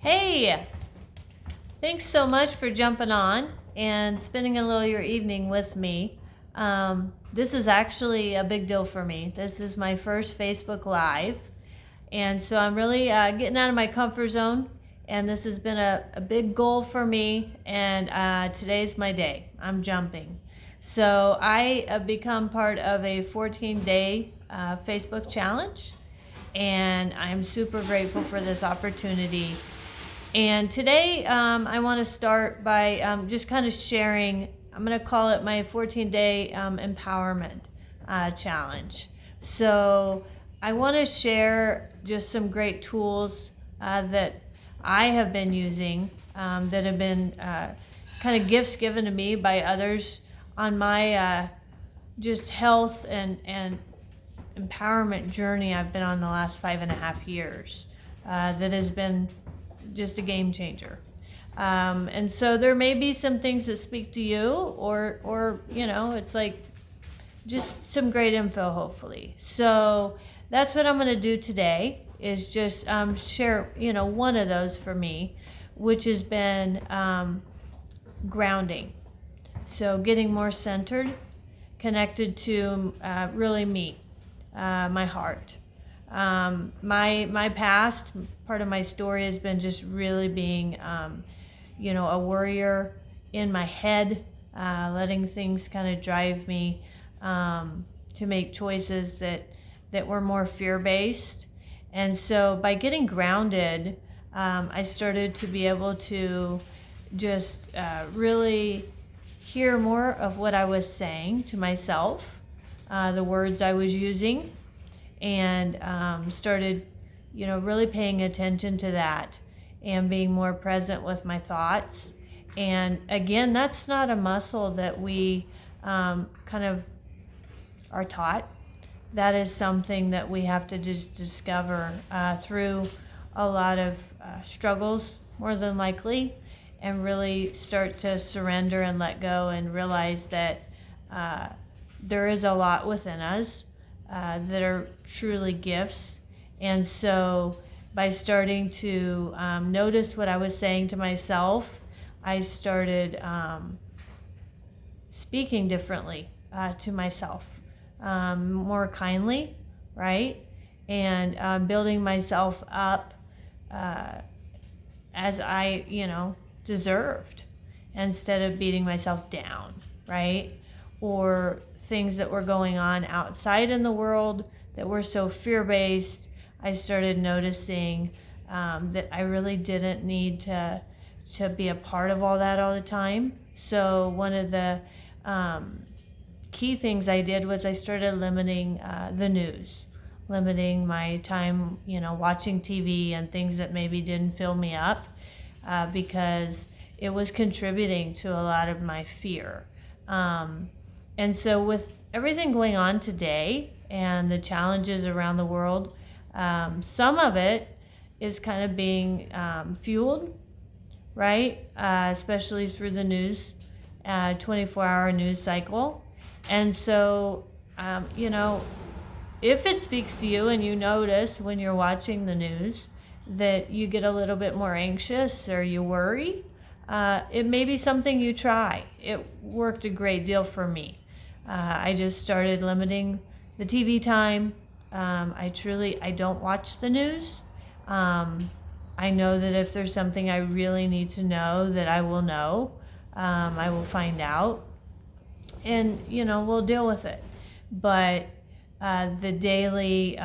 Hey, thanks so much for jumping on and spending a little of your evening with me. This is actually a big deal for me. This is my first Facebook Live, and so I'm really getting out of my comfort zone, and this has been a big goal for me, and today's my day. I'm jumping. So I have become part of a 14-day Facebook challenge, and I'm super grateful for this opportunity. And today I want to start by just kind of sharing, I'm going to call it my 14-day empowerment challenge. So I want to share just some great tools that I have been using that have been kind of gifts given to me by others on my just health and empowerment journey I've been on the last 5.5 years that has been just a game changer. And so there may be some things that speak to you or it's like just some great info, hopefully. So that's what I'm going to do today is just share, one of those for me, which has been grounding. So getting more centered, connected to really me, my heart. My past, part of my story has been just really being, a worrier in my head, letting things kind of drive me to make choices that were more fear-based. And so by getting grounded, I started to be able to just really hear more of what I was saying to myself, the words I was using, and started, really paying attention to that and being more present with my thoughts. And again, that's not a muscle that we kind of are taught. That is something that we have to just discover through a lot of struggles, more than likely, and really start to surrender and let go and realize that there is a lot within us that are truly gifts. And so by starting to notice what I was saying to myself, I started speaking differently to myself, more kindly, right? And building myself up as I, deserved, instead of beating myself down, right? Or things that were going on outside in the world that were so fear-based, I started noticing that I really didn't need to be a part of all that all the time. So one of the key things I did was I started limiting the news, limiting my time, watching TV and things that maybe didn't fill me up because it was contributing to a lot of my fear. And so with everything going on today and the challenges around the world, some of it is kind of being fueled, right? Especially through the news, 24-hour news cycle. And so, if it speaks to you and you notice when you're watching the news that you get a little bit more anxious or you worry, it may be something you try. It worked a great deal for me. I just started limiting the TV time. I don't watch the news. I know that if there's something I really need to know, that I will know. I will find out, and we'll deal with it. But the daily,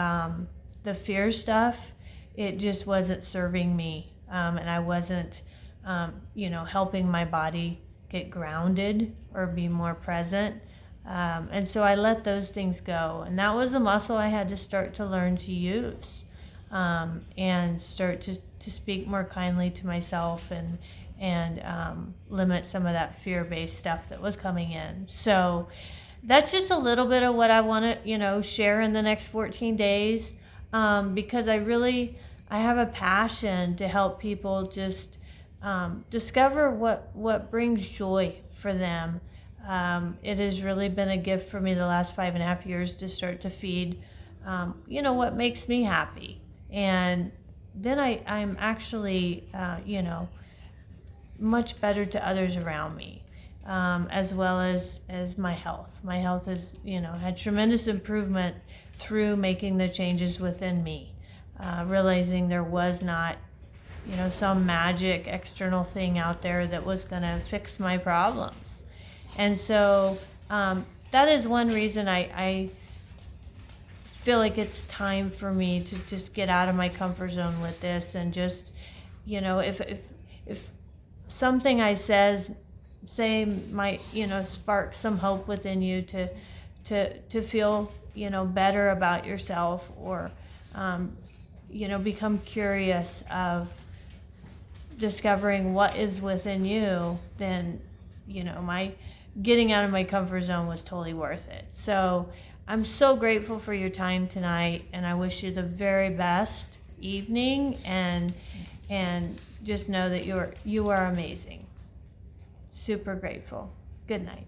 the fear stuff, it just wasn't serving me, and I wasn't, helping my body get grounded or be more present. And so I let those things go. And that was a muscle I had to start to learn to use, and start to speak more kindly to myself and limit some of that fear-based stuff that was coming in. So that's just a little bit of what I want to, share in the next 14 days, because I have a passion to help people just discover what brings joy for them. It has really been a gift for me the last 5.5 years to start to feed, what makes me happy. And then I'm actually, much better to others around me, as well as my health. My health has, had tremendous improvement through making the changes within me, realizing there was not, some magic external thing out there that was going to fix my problems. And so that is one reason I feel like it's time for me to just get out of my comfort zone with this, and just, if something I say might, spark some hope within you to feel, better about yourself, or, become curious of discovering what is within you, then, my getting out of my comfort zone was totally worth it. So I'm so grateful for your time tonight, and I wish you the very best evening, and just know that you are amazing. Super grateful. Good night.